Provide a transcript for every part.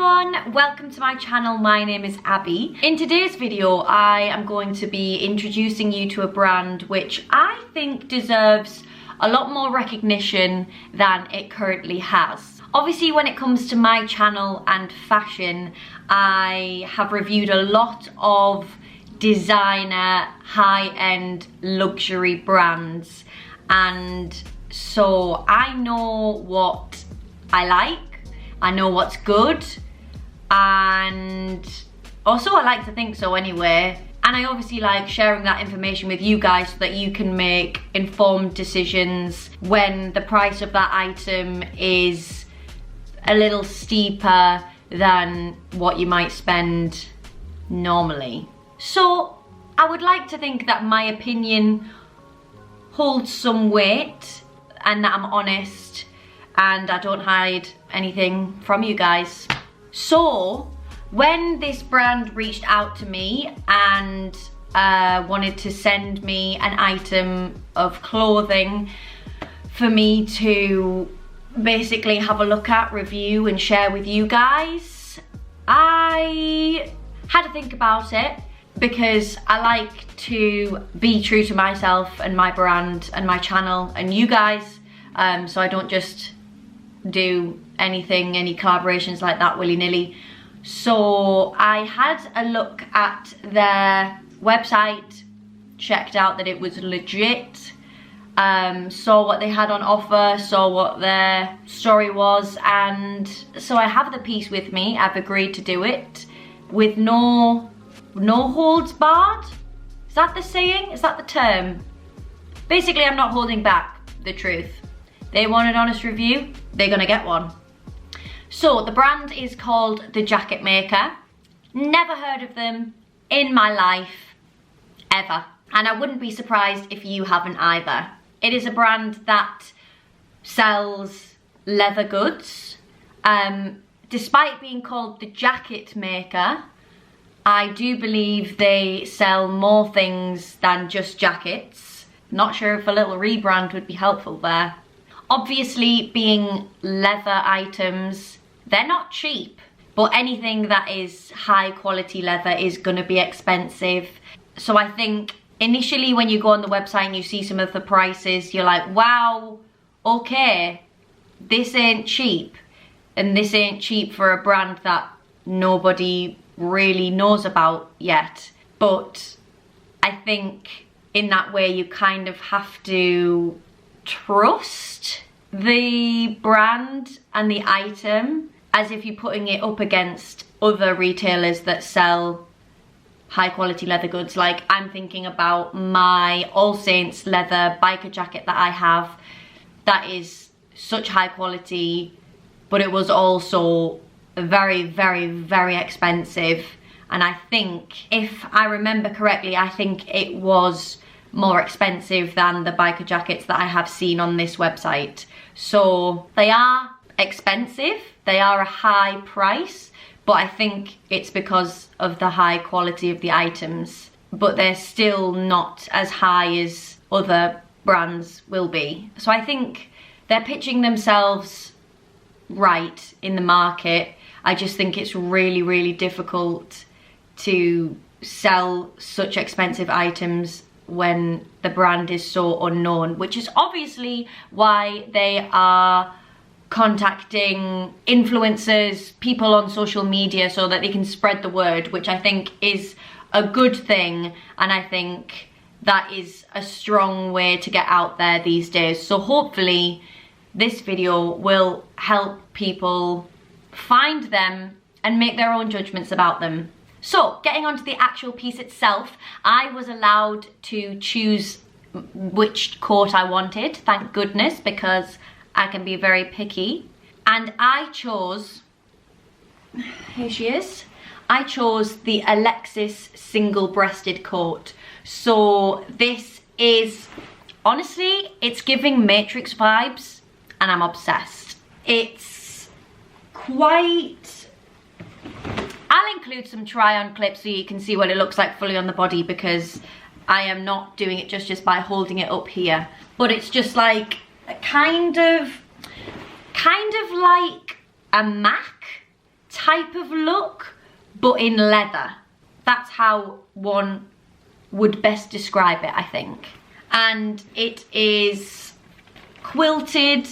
everyone, welcome to my channel. My name is Abby. In today's video I am going to be introducing you to a brand which I think deserves a lot more recognition than it currently has. Obviously when it comes to my channel and fashion, I have reviewed a lot of designer, high-end luxury brands, and so I know what I like, I know what's good, and also I like to think so anyway. And I obviously like sharing that information with you guys so that you can make informed decisions when the price of that item is a little steeper than what you might spend normally. So I would like to think that my opinion holds some weight and that I'm honest and I don't hide anything from you guys. So when this brand reached out to me and wanted to send me an item of clothing for me to basically have a look at, review and share with you guys, I had to think about it because I like to be true to myself and my brand and my channel and you guys, so I don't just do anything, any collaborations like that willy-nilly. So I had a look at their website, checked out that it was legit, saw what they had on offer, saw what their story was, and so I have the piece with me. I've agreed to do it with no holds barred. Is that the saying? Is that the term? Basically, I'm not holding back the truth. They want an honest review, they're gonna get one. So the brand is called The Jacket Maker. Never heard of them in my life, ever. And I wouldn't be surprised if you haven't either. It is a brand that sells leather goods. Despite being called The Jacket Maker, I do believe they sell more things than just jackets. Not sure if a little rebrand would be helpful there. Obviously, being leather items, they're not cheap, but anything that is high quality leather is gonna be expensive. So I think initially when you go on the website and you see some of the prices, you're like, wow, okay, this ain't cheap. And this ain't cheap for a brand that nobody really knows about yet. But I think in that way you kind of have to trust the brand and the item as if you're putting it up against other retailers that sell high quality leather goods. Like I'm thinking about my All Saints leather biker jacket that I have, that is such high quality, but it was also very, very, very expensive. And I think, if I remember correctly, I think it was more expensive than the biker jackets that I have seen on this website. So they are expensive, they are a high price, but I think it's because of the high quality of the items, but they're still not as high as other brands will be. So I think they're pitching themselves right in the market. I just think it's really, really difficult to sell such expensive items when the brand is so unknown, which is obviously why they are contacting influencers, people on social media, so that they can spread the word, which I think is a good thing, and I think that is a strong way to get out there these days. So hopefully this video will help people find them and make their own judgments about them. So, getting onto the actual piece itself, I was allowed to choose which coat I wanted, thank goodness, because I can be very picky. And I chose, here she is, I chose the Alexis single-breasted coat. So this is, honestly, it's giving Matrix vibes and I'm obsessed. It's quite, I'll include some try-on clips so you can see what it looks like fully on the body, because I am not doing it just by holding it up here. But it's just like kind of like a MAC type of look, but in leather. That's how one would best describe it, I think. And it is quilted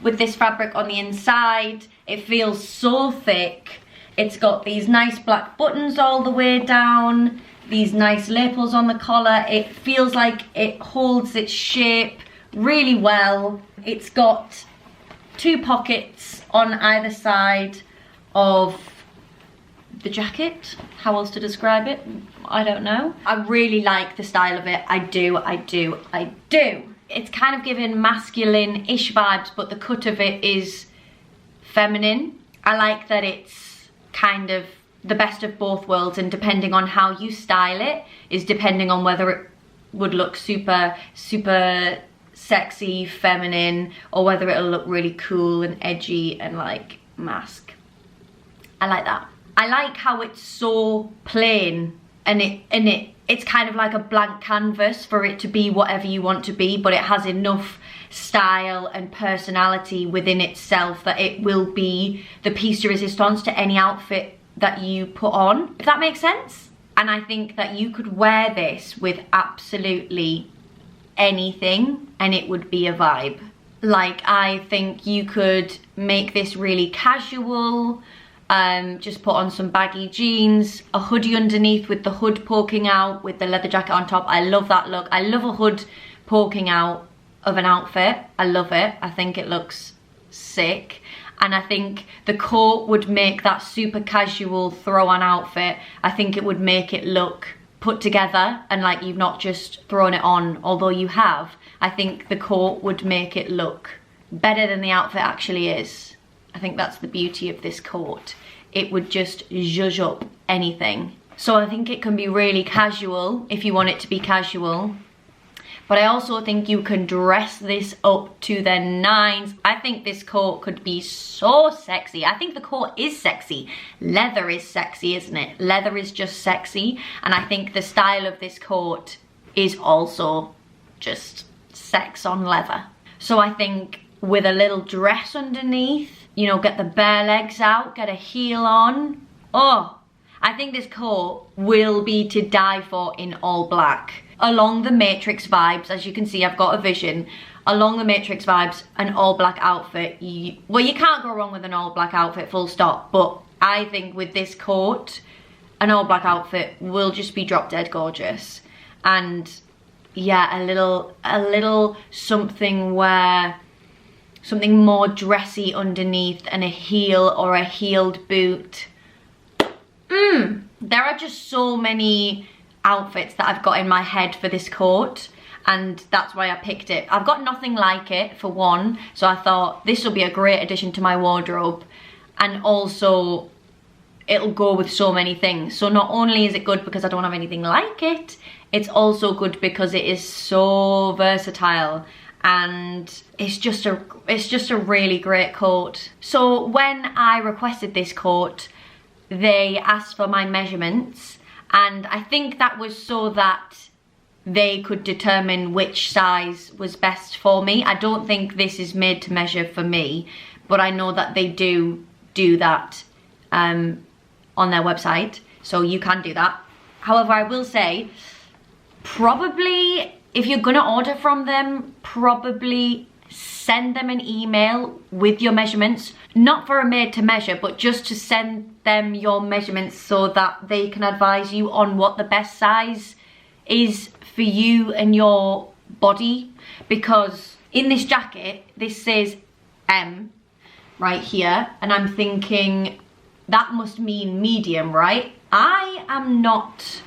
with this fabric on the inside. It feels so thick. It's got these nice black buttons all the way down, these nice lapels on the collar. It feels like it holds its shape really well. It's got 2 pockets on either side of the jacket. How else to describe it? I don't know. I really like the style of it. I do. It's kind of giving masculine-ish vibes, but the cut of it is feminine. I like that it's kind of the best of both worlds, and depending on how you style it is depending on whether it would look super sexy, feminine, or whether it'll look really cool and edgy and like mask. I like that. I like how it's so plain, and it's kind of like a blank canvas for it to be whatever you want to be, but it has enough style and personality within itself that it will be the piece de resistance to any outfit that you put on, if that makes sense. And I think that you could wear this with absolutely anything and it would be a vibe. Like, I think you could make this really casual, just put on some baggy jeans, a hoodie underneath with the hood poking out, with the leather jacket on top. I love that look. I love a hood poking out of an outfit. I love it. I think it looks sick. And I think the coat would make that super casual throw-on outfit. I think it would make it look put together and like you've not just thrown it on, although you have. I think the coat would make it look better than the outfit actually is. I think that's the beauty of this coat. It would just zhuzh up anything. So I think it can be really casual if you want it to be casual. But I also think you can dress this up to the nines. I think this coat could be so sexy. I think the coat is sexy. Leather is sexy, isn't it? Leather is just sexy. And I think the style of this coat is also just sex on leather. So I think with a little dress underneath, you know, get the bare legs out, get a heel on. Oh, I think this coat will be to die for in all black. Along the Matrix vibes, as you can see, I've got a vision. Along the Matrix vibes, an all black outfit. Well, you can't go wrong with an all black outfit, full stop. But I think with this coat, an all black outfit will just be drop dead gorgeous. And yeah, a little something where, something more dressy underneath and a heel or a heeled boot. There are just so many outfits that I've got in my head for this coat, and that's why I picked it. I've got nothing like it, for one, so I thought this will be a great addition to my wardrobe, and also it'll go with so many things. So not only is it good because I don't have anything like it, it's also good because it is so versatile, and it's just a really great coat. So when I requested this coat, they asked for my measurements, and I think that was so that they could determine which size was best for me. I don't think this is made to measure for me, but I know that they do that on their website, so you can do that. However, I will say, probably if you're gonna order from them, probably send them an email with your measurements, not for a made to measure, but just to send them your measurements so that they can advise you on what the best size is for you and your body. Because in this jacket, this says M right here, and I'm thinking that must mean medium, right? I am not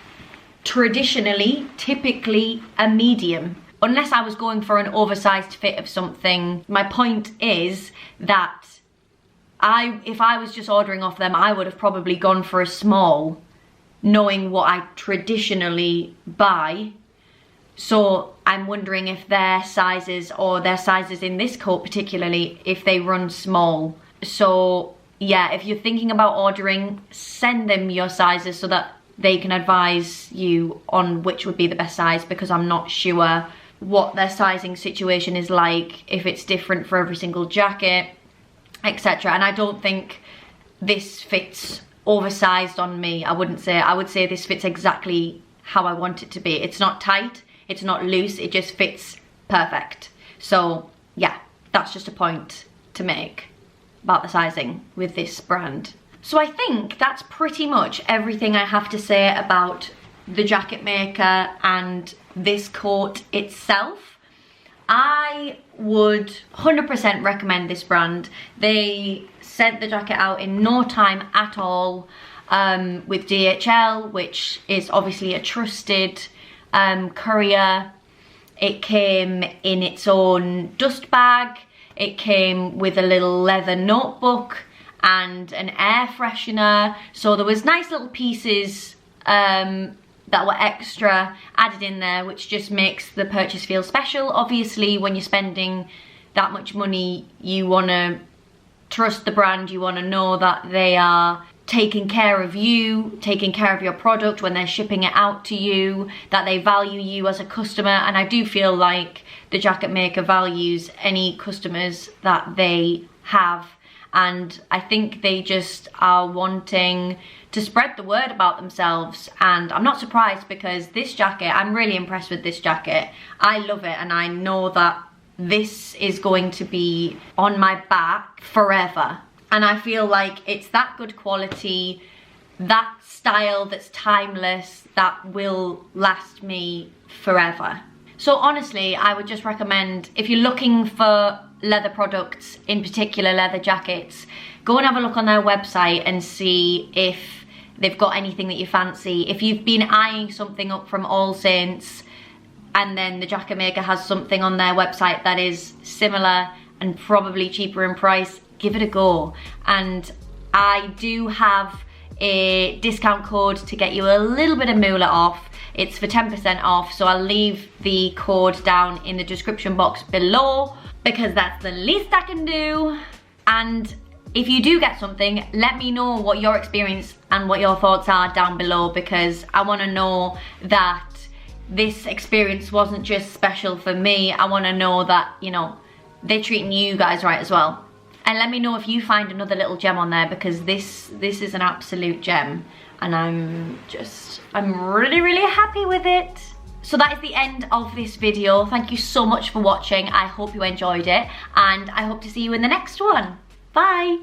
typically a medium, unless I was going for an oversized fit of something. My point is that if I was just ordering off them, I would have probably gone for a small, knowing what I traditionally buy. So I'm wondering if their sizes, or their sizes in this coat particularly, if they run small. So yeah, if you're thinking about ordering, send them your sizes so that they can advise you on which would be the best size, because I'm not sure what their sizing situation is like, if it's different for every single jacket, etc. And I don't think this fits oversized on me. I would say this fits exactly how I want it to be. It's not tight, it's not loose, it just fits perfect. So yeah, that's just a point to make about the sizing with this brand. So I think that's pretty much everything I have to say about the jacket maker and this coat itself. I would 100% recommend this brand. They sent the jacket out in no time at all with DHL, which is obviously a trusted courier. It came in its own dust bag. It came with a little leather notebook and an air freshener. So there was nice little pieces that were extra added in there, which just makes the purchase feel special. Obviously, when you're spending that much money, you want to trust the brand. You want to know that they are taking care of you, taking care of your product when they're shipping it out to you, that they value you as a customer. And I do feel like the jacket maker values any customers that they have. And I think they just are wanting to spread the word about themselves. And I'm not surprised, because this jacket, I'm really impressed with this jacket. I love it, and I know that this is going to be on my back forever. And I feel like it's that good quality, that style that's timeless, that will last me forever. So honestly, I would just recommend, if you're looking for leather products, in particular leather jackets, go and have a look on their website and see if they've got anything that you fancy. If you've been eyeing something up from All Saints and then the jacket maker has something on their website that is similar and probably cheaper in price, give it a go. And I do have a discount code to get you a little bit of moolah off. It's for 10% off, so I'll leave the code down in the description box below, because that's the least I can do. And if you do get something, let me know what your experience and what your thoughts are down below, because I want to know that this experience wasn't just special for me. I want to know that, you know, they're treating you guys right as well. And let me know if you find another little gem on there, because this is an absolute gem, and I'm really, really happy with it. So that is the end of this video. Thank you so much for watching. I hope you enjoyed it, and I hope to see you in the next one. Bye.